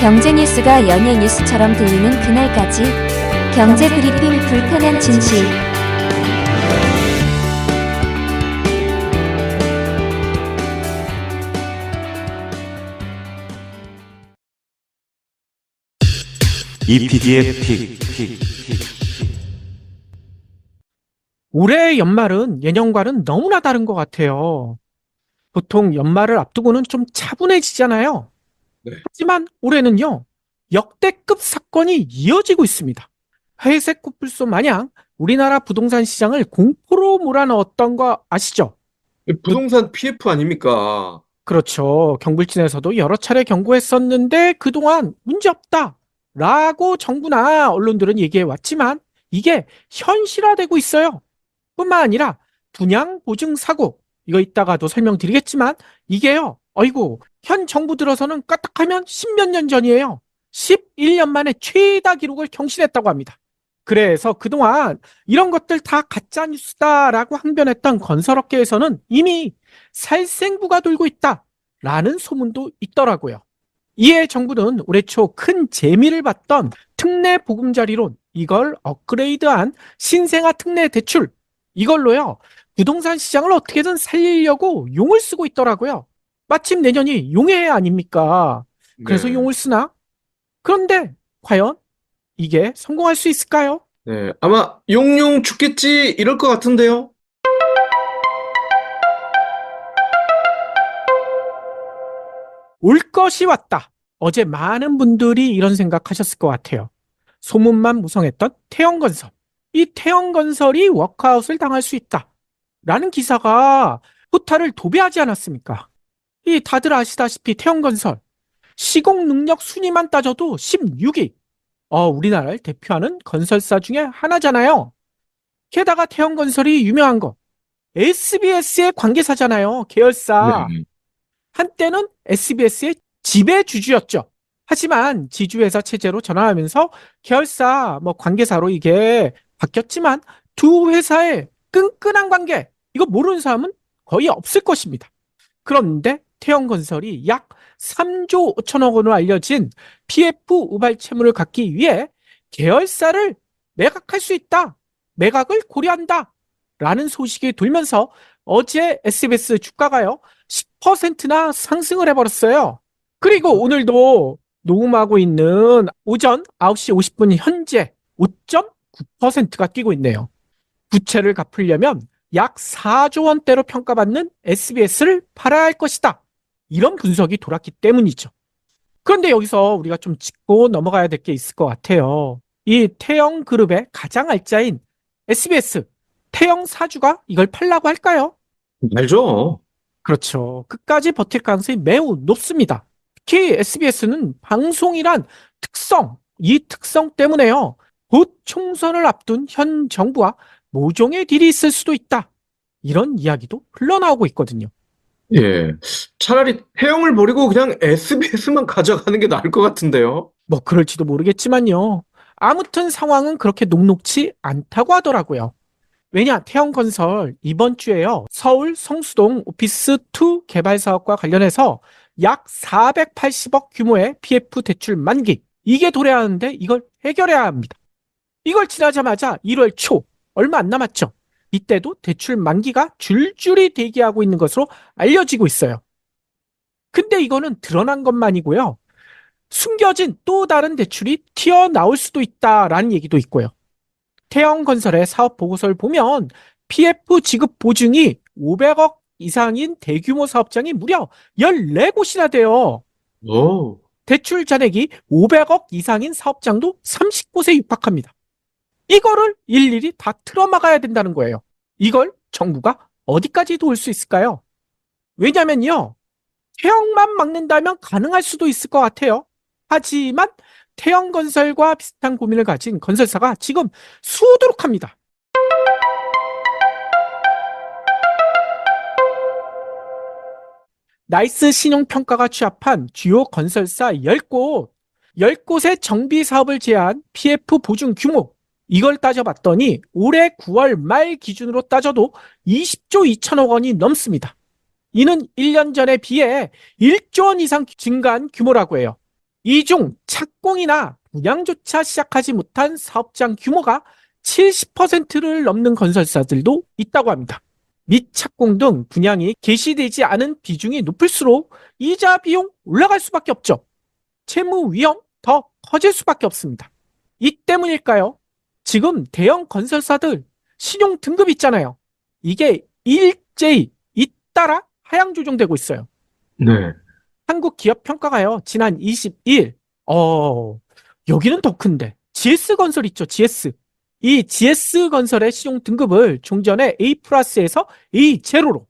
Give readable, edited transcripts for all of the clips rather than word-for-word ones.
경제 뉴스가 연예 뉴스처럼 들리는 그날까지 경제 브리핑 불편한 진실. EPD의 픽. 올해 연말은 예년과는 너무나 다른 것 같아요. 보통 연말을 앞두고는 좀 차분해지잖아요. 네. 하지만 올해는요, 역대급 사건이 이어지고 있습니다. 회색 코뿔소 마냥 우리나라 부동산 시장을 공포로 몰아넣었던 거 아시죠? 부동산 PF 아닙니까? 그렇죠. 경불진에서도 여러 차례 경고했었는데 그동안 문제없다 라고 정부나 언론들은 얘기해왔지만 이게 현실화되고 있어요. 뿐만 아니라 분양 보증 사고, 이거 이따가도 설명드리겠지만 이게요, 어이구, 현 정부 들어서는 까딱하면 10몇 년 전이에요. 11년 만에 최다 기록을 경신했다고 합니다. 그래서 그동안 이런 것들 다 가짜뉴스다라고 항변했던 건설업계에서는 이미 살생부가 돌고 있다라는 소문도 있더라고요. 이에 정부는 올해 초 큰 재미를 봤던 특례 보금자리론, 이걸 업그레이드한 신생아 특례 대출, 이걸로요 부동산 시장을 어떻게든 살리려고 용을 쓰고 있더라고요. 마침 내년이 용해 아닙니까? 그래서 네. 용을 쓰나? 그런데 과연 이게 성공할 수 있을까요? 네, 아마 용용 죽겠지 이럴 것 같은데요. 올 것이 왔다. 어제 많은 분들이 이런 생각하셨을 것 같아요. 소문만 무성했던 태영건설. 이 태영건설이 워크아웃을 당할 수 있다. 라는 기사가 포탈을 도배하지 않았습니까? 이 다들 아시다시피 태영건설 시공 능력 순위만 따져도 16위. 우리나라를 대표하는 건설사 중에 하나잖아요. 게다가 태영건설이 유명한 거 SBS의 관계사잖아요. 계열사. 네. 한때는 SBS의 지배주주였죠. 하지만 지주회사 체제로 전환하면서 계열사 관계사로 이게 바뀌었지만 두 회사의 끈끈한 관계, 이거 모르는 사람은 거의 없을 것입니다. 그런데 태영건설이 약 3조 5천억 원으로 알려진 PF 우발 채무를 갚기 위해 계열사를 매각할 수 있다. 매각을 고려한다. 라는 소식이 돌면서 어제 SBS 주가가요 10%나 상승을 해버렸어요. 그리고 오늘도 녹음하고 있는 오전 9시 50분 현재 5.9%가 뛰고 있네요. 부채를 갚으려면 약 4조 원대로 평가받는 SBS를 팔아야 할 것이다. 이런 분석이 돌았기 때문이죠. 그런데 여기서 우리가 좀 짚고 넘어가야 될 게 있을 것 같아요. 이 태영그룹의 가장 알짜인 SBS, 태영사주가 이걸 팔라고 할까요? 알죠. 그렇죠. 끝까지 버틸 가능성이 매우 높습니다. 특히 SBS는 방송이란 특성, 이 특성 때문에요. 곧 총선을 앞둔 현 정부와 모종의 딜이 있을 수도 있다. 이런 이야기도 흘러나오고 있거든요. 예. 차라리 태영을 버리고 그냥 SBS만 가져가는 게 나을 것 같은데요. 그럴지도 모르겠지만요. 아무튼 상황은 그렇게 녹록치 않다고 하더라고요. 왜냐, 태영건설 이번 주에요. 서울 성수동 오피스2 개발 사업과 관련해서 약 480억 규모의 PF 대출 만기. 이게 도래하는데 이걸 해결해야 합니다. 이걸 지나자마자 1월 초, 얼마 안 남았죠. 이때도 대출 만기가 줄줄이 대기하고 있는 것으로 알려지고 있어요. 근데 이거는 드러난 것만이고요. 숨겨진 또 다른 대출이 튀어나올 수도 있다라는 얘기도 있고요. 태영건설의 사업 보고서를 보면 PF 지급 보증이 500억 이상인 대규모 사업장이 무려 14곳이나 돼요. 오. 대출 잔액이 500억 이상인 사업장도 30곳에 육박합니다. 이거를 일일이 다 틀어막아야 된다는 거예요. 이걸 정부가 어디까지 도울 수 있을까요? 왜냐면요, 태영만 막는다면 가능할 수도 있을 것 같아요. 하지만 태영건설과 비슷한 고민을 가진 건설사가 지금 수두룩 합니다. 나이스 신용평가가 취합한 주요 건설사 10곳, 10곳의 정비 사업을 제한 PF 보증 규모, 이걸 따져봤더니 올해 9월 말 기준으로 따져도 20조 2천억 원이 넘습니다. 이는 1년 전에 비해 1조 원 이상 증가한 규모라고 해요. 이 중 착공이나 분양조차 시작하지 못한 사업장 규모가 70%를 넘는 건설사들도 있다고 합니다. 미착공 등 분양이 개시되지 않은 비중이 높을수록 이자 비용 올라갈 수밖에 없죠. 채무 위험 더 커질 수밖에 없습니다. 이 때문일까요? 지금 대형 건설사들 신용 등급 있잖아요. 이게 일제히 잇따라 하향 조정되고 있어요. 네. 한국기업평가가요, 지난 22일, 여기는 더 큰데, GS건설 있죠, GS. 이 GS건설의 신용 등급을 종전에 A 플러스에서 A 제로로,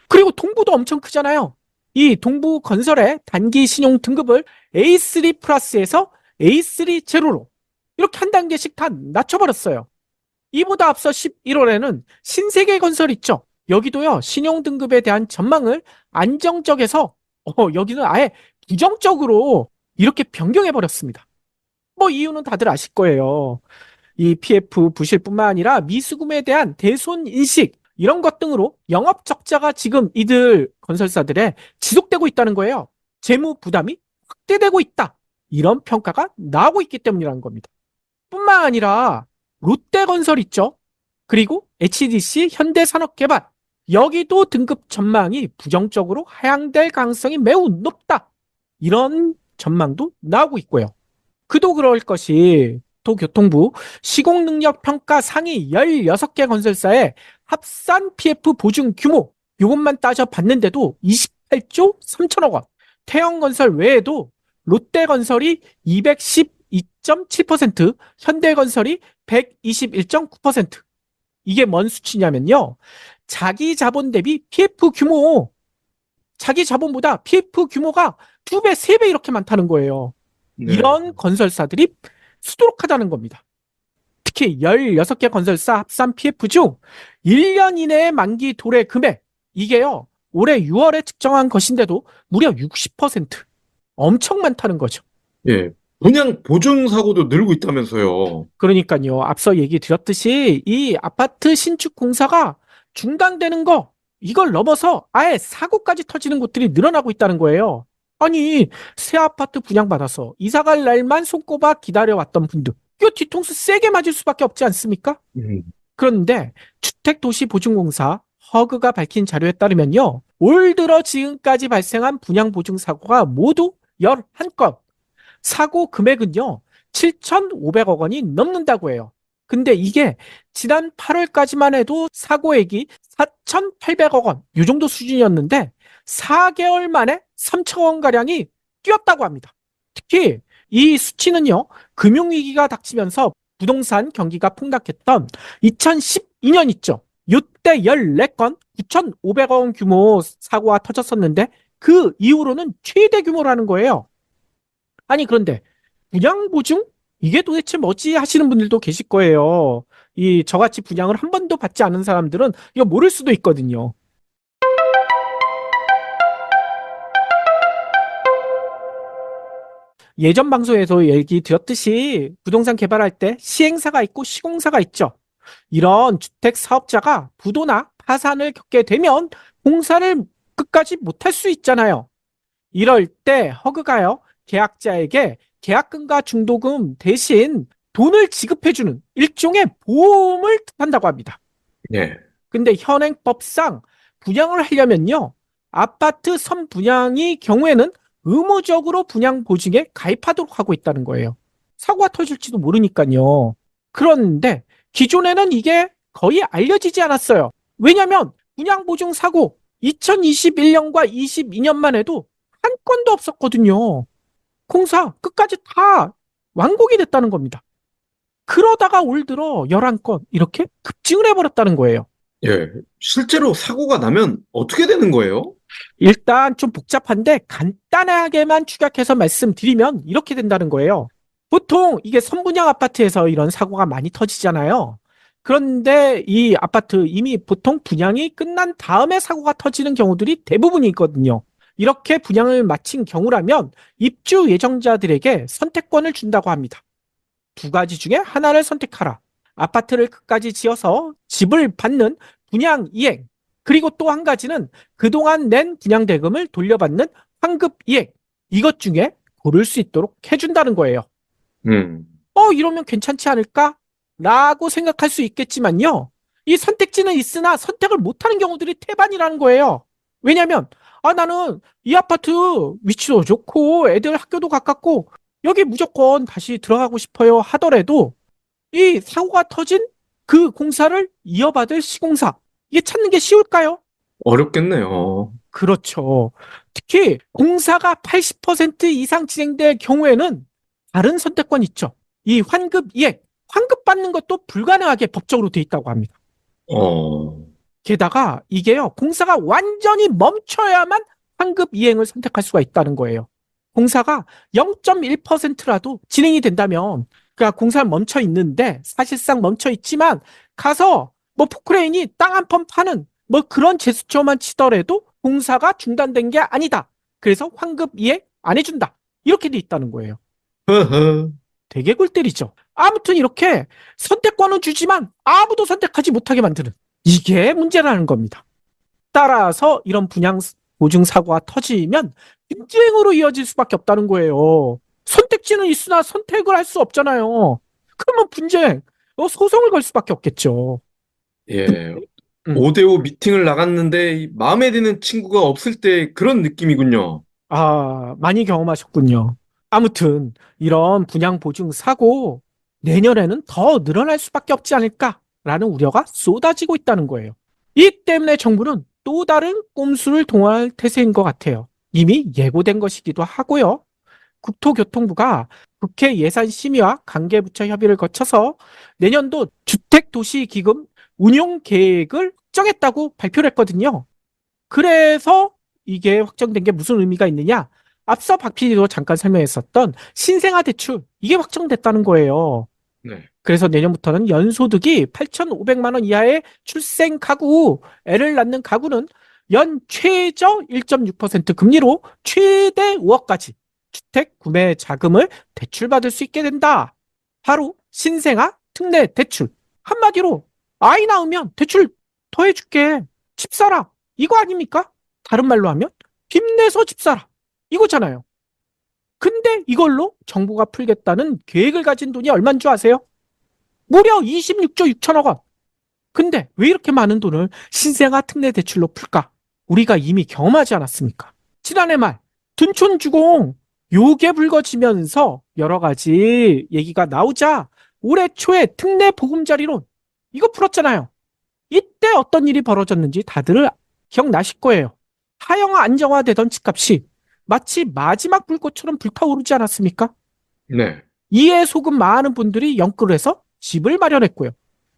그리고 동부도 엄청 크잖아요. 이 동부건설의 단기 신용 등급을 A3 플러스에서 A3 제로로, 이렇게 한 단계씩 다 낮춰버렸어요. 이보다 앞서 11월에는 신세계건설 있죠. 여기도요, 신용 등급에 대한 전망을 안정적에서 여기는 아예 부정적으로 이렇게 변경해 버렸습니다. 뭐 이유는 다들 아실 거예요. 이 PF 부실뿐만 아니라 미수금에 대한 대손 인식 이런 것 등으로 영업 적자가 지금 이들 건설사들의 지속되고 있다는 거예요. 재무 부담이 확대되고 있다. 이런 평가가 나오고 있기 때문이라는 겁니다. 뿐만 아니라 롯데건설 있죠. 그리고 HDC 현대산업개발 여기도 등급 전망이 부정적으로 하향될 가능성이 매우 높다. 이런 전망도 나오고 있고요. 그도 그럴 것이 도교통부 시공능력평가 상위 16개 건설사의 합산 PF 보증 규모 이것만 따져봤는데도 28조 3천억 원. 태영건설 외에도 롯데건설이 212.7%, 현대건설이 121.9%. 이게 뭔 수치냐면요. 자기 자본 대비 PF 규모, 자기 자본보다 PF 규모가 2배, 3배 이렇게 많다는 거예요. 네. 이런 건설사들이 수두룩하다는 겁니다. 특히 16개 건설사 합산 PF 중 1년 이내의 만기 도래 금액, 이게요, 올해 6월에 측정한 것인데도 무려 60%. 엄청 많다는 거죠. 예. 분양 보증 사고도 늘고 있다면서요. 그러니까요. 앞서 얘기 드렸듯이 이 아파트 신축 공사가 중단되는 거, 이걸 넘어서 아예 사고까지 터지는 곳들이 늘어나고 있다는 거예요. 아니, 새 아파트 분양받아서 이사갈 날만 손꼽아 기다려왔던 분들, 이거 뒤통수 세게 맞을 수밖에 없지 않습니까? 그런데 주택도시보증공사 허그가 밝힌 자료에 따르면요, 올 들어 지금까지 발생한 분양보증사고가 모두 11건, 사고 금액은요 7,500억 원이 넘는다고 해요. 근데 이게 지난 8월까지만 해도 사고액이 4,800억 원, 이 정도 수준이었는데 4개월 만에 3천억 원가량이 뛰었다고 합니다. 특히 이 수치는요, 금융위기가 닥치면서 부동산 경기가 폭락했던 2012년 있죠. 이때 14건 9,500억 원 규모 사고가 터졌었는데 그 이후로는 최대 규모라는 거예요. 아니, 그런데 분양보증? 이게 도대체 뭐지 하시는 분들도 계실 거예요. 이 저같이 분양을 한 번도 받지 않은 사람들은 이거 모를 수도 있거든요. 예전 방송에서 얘기 드렸듯이 부동산 개발할 때 시행사가 있고 시공사가 있죠. 이런 주택 사업자가 부도나 파산을 겪게 되면 공사를 끝까지 못할 수 있잖아요. 이럴 때 허그가요, 계약자에게 계약금과 중도금 대신 돈을 지급해주는 일종의 보험을 뜻한다고 합니다. 네. 근데 현행법상 분양을 하려면요, 아파트 선분양의 경우에는 의무적으로 분양 보증에 가입하도록 하고 있다는 거예요. 사고가 터질지도 모르니까요. 그런데 기존에는 이게 거의 알려지지 않았어요. 왜냐하면 분양 보증 사고 2021년과 22년만 해도 한 건도 없었거든요. 공사 끝까지 다 완공이 됐다는 겁니다. 그러다가 올 들어 11건 이렇게 급증을 해버렸다는 거예요. 예. 실제로 사고가 나면 어떻게 되는 거예요? 일단 좀 복잡한데 간단하게만 축약해서 말씀드리면 이렇게 된다는 거예요. 보통 이게 선분양 아파트에서 이런 사고가 많이 터지잖아요. 그런데 이 아파트 이미 보통 분양이 끝난 다음에 사고가 터지는 경우들이 대부분이 있거든요. 이렇게 분양을 마친 경우라면 입주 예정자들에게 선택권을 준다고 합니다. 두 가지 중에 하나를 선택하라. 아파트를 끝까지 지어서 집을 받는 분양 이행, 그리고 또 한 가지는 그동안 낸 분양 대금을 돌려받는 환급 이행, 이것 중에 고를 수 있도록 해준다는 거예요. 음. 이러면 괜찮지 않을까? 라고 생각할 수 있겠지만요. 이 선택지는 있으나 선택을 못하는 경우들이 태반이라는 거예요. 왜냐면, 나는 이 아파트 위치도 좋고 애들 학교도 가깝고 여기 무조건 다시 들어가고 싶어요 하더라도 이 사고가 터진 그 공사를 이어받을 시공사, 이게 찾는 게 쉬울까요? 어렵겠네요. 그렇죠. 특히 공사가 80% 이상 진행될 경우에는 다른 선택권이 있죠. 이 환급 이행, 환급 받는 것도 불가능하게 법적으로 돼 있다고 합니다. 어. 게다가 이게요, 공사가 완전히 멈춰야만 환급 이행을 선택할 수가 있다는 거예요. 공사가 0.1%라도 진행이 된다면, 그러니까 공사는 멈춰 있는데, 사실상 멈춰 있지만, 가서 뭐 포크레인이 땅 한 번 파는 뭐 그런 제스처만 치더라도 공사가 중단된 게 아니다. 그래서 환급 이행 안 해준다. 이렇게 돼 있다는 거예요. 허허. 되게 골 때리죠. 아무튼 이렇게 선택권은 주지만 아무도 선택하지 못하게 만드는, 이게 문제라는 겁니다. 따라서 이런 분양 보증 사고가 터지면 분쟁으로 이어질 수밖에 없다는 거예요. 선택지는 있으나 선택을 할 수 없잖아요. 그러면 분쟁, 소송을 걸 수밖에 없겠죠. 예. 음. 5대5 미팅을 나갔는데 마음에 드는 친구가 없을 때 그런 느낌이군요. 많이 경험하셨군요. 아무튼 이런 분양 보증 사고 내년에는 더 늘어날 수밖에 없지 않을까라는 우려가 쏟아지고 있다는 거예요. 이 때문에 정부는 또 다른 꼼수를 동원할 태세인 것 같아요. 이미 예고된 것이기도 하고요. 국토교통부가 국회 예산심의와 관계부처 협의를 거쳐서 내년도 주택도시기금 운용 계획을 확정했다고 발표를 했거든요. 그래서 이게 확정된 게 무슨 의미가 있느냐? 앞서 박 PD도 잠깐 설명했었던 신생아 대출, 이게 확정됐다는 거예요. 네. 그래서 내년부터는 연소득이 8,500만 원 이하의 출생 가구, 애를 낳는 가구는 연 최저 1.6% 금리로 최대 5억까지 주택 구매 자금을 대출받을 수 있게 된다. 바로 신생아 특례 대출. 한마디로 아이 낳으면 대출 더 해줄게. 집 사라. 이거 아닙니까? 다른 말로 하면 빚 내서 집 사라. 이거잖아요. 근데 이걸로 정부가 풀겠다는 계획을 가진 돈이 얼마인 줄 아세요? 무려 26조 6천억 원. 근데 왜 이렇게 많은 돈을 신생아 특례 대출로 풀까? 우리가 이미 경험하지 않았습니까? 지난해 말 둔촌주공 요게 불거지면서 여러 가지 얘기가 나오자 올해 초에 특례 보금자리론 이거 풀었잖아요. 이때 어떤 일이 벌어졌는지 다들 기억나실 거예요. 하향 안정화되던 집값이 마치 마지막 불꽃처럼 불타오르지 않았습니까? 네. 이에 속은 많은 분들이 연끌을 해서 집을 마련했고요.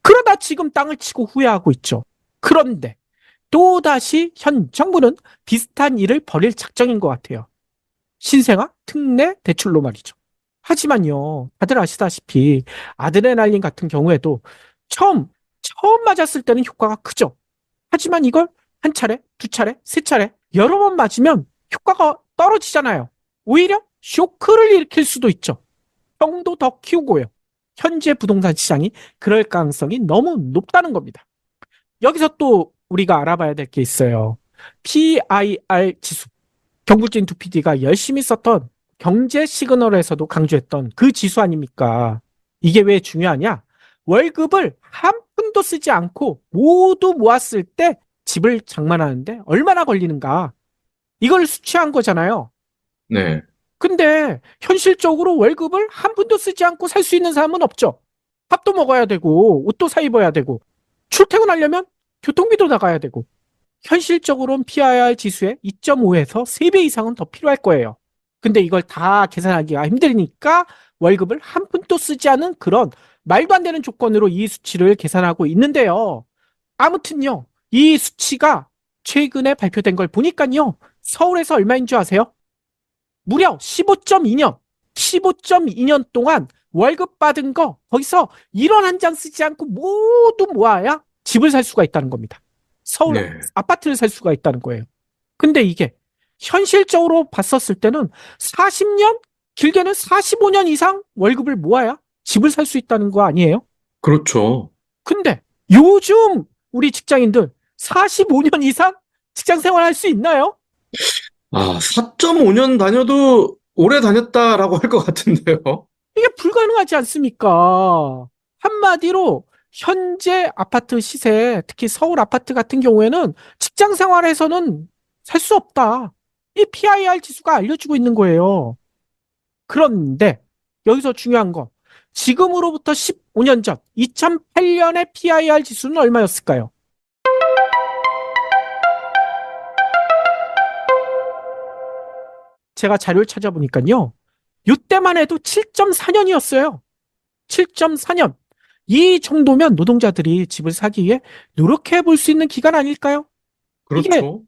그러다 지금 땅을 치고 후회하고 있죠. 그런데 또다시 현 정부는 비슷한 일을 벌일 작정인 것 같아요. 신생아 특례 대출로 말이죠. 하지만요, 다들 아시다시피 아드레날린 같은 경우에도 처음 맞았을 때는 효과가 크죠. 하지만 이걸 한 차례, 두 차례, 세 차례 여러 번 맞으면 효과가 떨어지잖아요. 오히려 쇼크를 일으킬 수도 있죠. 병도 더 키우고요. 현재 부동산 시장이 그럴 가능성이 너무 높다는 겁니다. 여기서 또 우리가 알아봐야 될 게 있어요. PIR 지수. 경국진 2PD가 열심히 썼던 경제 시그널에서도 강조했던 그 지수 아닙니까? 이게 왜 중요하냐? 월급을 한 푼도 쓰지 않고 모두 모았을 때 집을 장만하는데 얼마나 걸리는가? 이걸 수치한 거잖아요. 네. 근데 현실적으로 월급을 한 푼도 쓰지 않고 살 수 있는 사람은 없죠. 밥도 먹어야 되고 옷도 사 입어야 되고 출퇴근하려면 교통비도 나가야 되고 현실적으로는 PIR 지수의 2.5에서 3배 이상은 더 필요할 거예요. 근데 이걸 다 계산하기가 힘드니까 월급을 한 푼도 쓰지 않은 그런 말도 안 되는 조건으로 이 수치를 계산하고 있는데요. 아무튼요, 이 수치가 최근에 발표된 걸 보니까요, 서울에서 얼마인 줄 아세요? 무려 15.2년 동안 월급 받은 거 거기서 1원 한 장 쓰지 않고 모두 모아야 집을 살 수가 있다는 겁니다. 서울 네. 아파트를 살 수가 있다는 거예요. 근데 이게 현실적으로 봤었을 때는 40년, 길게는 45년 이상 월급을 모아야 집을 살 수 있다는 거 아니에요? 그렇죠. 근데 요즘 우리 직장인들 45년 이상 직장 생활 할 수 있나요? 4.5년 다녀도 오래 다녔다라고 할 것 같은데요. 이게 불가능하지 않습니까? 한마디로 현재 아파트 시세, 특히 서울 아파트 같은 경우에는 직장 생활에서는 살 수 없다. 이 PIR 지수가 알려주고 있는 거예요. 그런데 여기서 중요한 거, 지금으로부터 15년 전, 2008년의 PIR 지수는 얼마였을까요? 제가 자료를 찾아보니까요. 이때만 해도 7.4년이었어요. 7.4년. 이 정도면 노동자들이 집을 사기 위해 노력해 볼 수 있는 기간 아닐까요? 이게 그렇죠.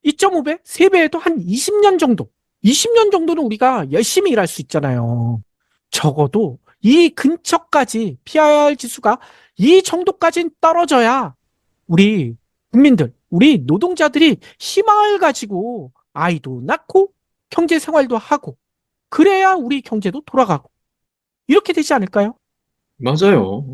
2.5배, 3배에도 한 20년 정도. 20년 정도는 우리가 열심히 일할 수 있잖아요. 적어도 이 근처까지 PIR 지수가 이 정도까지 떨어져야 우리 국민들, 우리 노동자들이 희망을 가지고 아이도 낳고 경제 생활도 하고 그래야 우리 경제도 돌아가고 이렇게 되지 않을까요? 맞아요.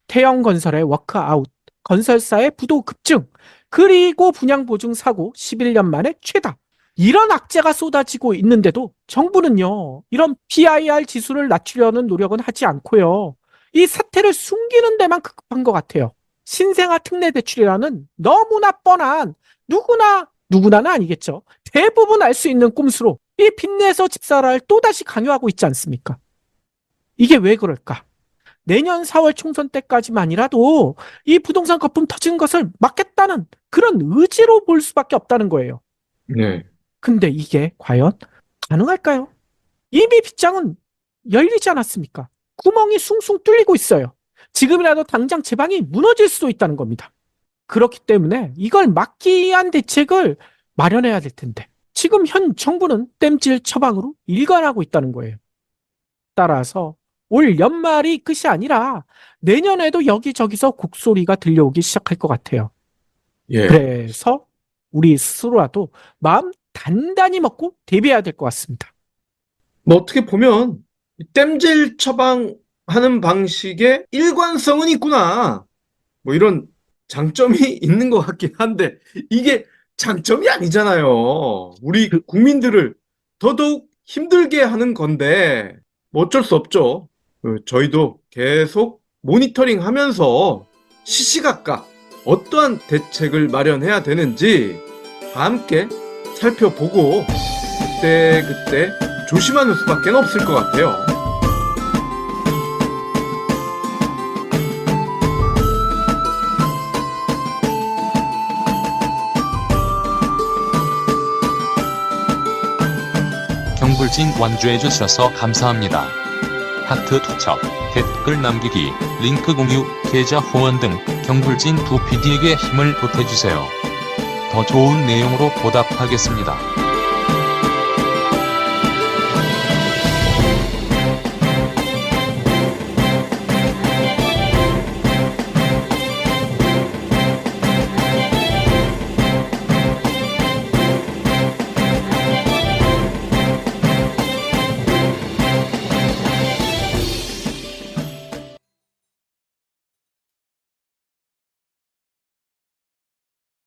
태형 건설의 워크아웃, 건설사의 부도 급증, 그리고 분양보증 사고 11년 만에 최다. 이런 악재가 쏟아지고 있는데도 정부는요, 이런 PIR 지수를 낮추려는 노력은 하지 않고요. 이 사태를 숨기는 데만 급급한 것 같아요. 신생아 특례 대출이라는 너무나 뻔한 누구나는 아니겠죠. 대부분 알 수 있는 꼼수로 이 빚내서 집사를 또다시 강요하고 있지 않습니까? 이게 왜 그럴까? 내년 4월 총선 때까지만이라도 이 부동산 거품 터지는 것을 막겠다는 그런 의지로 볼 수밖에 없다는 거예요. 네. 근데 이게 과연 가능할까요? 이미 빗장은 열리지 않았습니까? 구멍이 숭숭 뚫리고 있어요. 지금이라도 당장 제 방이 무너질 수도 있다는 겁니다. 그렇기 때문에 이걸 막기 위한 대책을 마련해야 될 텐데 지금 현 정부는 땜질 처방으로 일관하고 있다는 거예요. 따라서 올 연말이 끝이 아니라 내년에도 여기저기서 곡소리가 들려오기 시작할 것 같아요. 예. 그래서 우리 스스로라도 마음 단단히 먹고 대비해야 될 것 같습니다. 뭐 어떻게 보면 이 땜질 처방하는 방식에 일관성은 있구나. 뭐 이런 장점이 있는 것 같긴 한데 이게 장점이 아니잖아요. 우리 그- 국민들을 더더욱 힘들게 하는 건데 뭐 어쩔 수 없죠. 저희도 계속 모니터링 하면서 시시각각 어떠한 대책을 마련해야 되는지 다 함께 살펴보고 그때그때 조심하는 수밖에 없을 것 같아요. 경불진 완주해 주셔서 감사합니다. 하트 투척, 댓글 남기기, 링크 공유, 계좌 후원 등 경불진 두 PD에게 힘을 보태주세요. 더 좋은 내용으로 보답하겠습니다.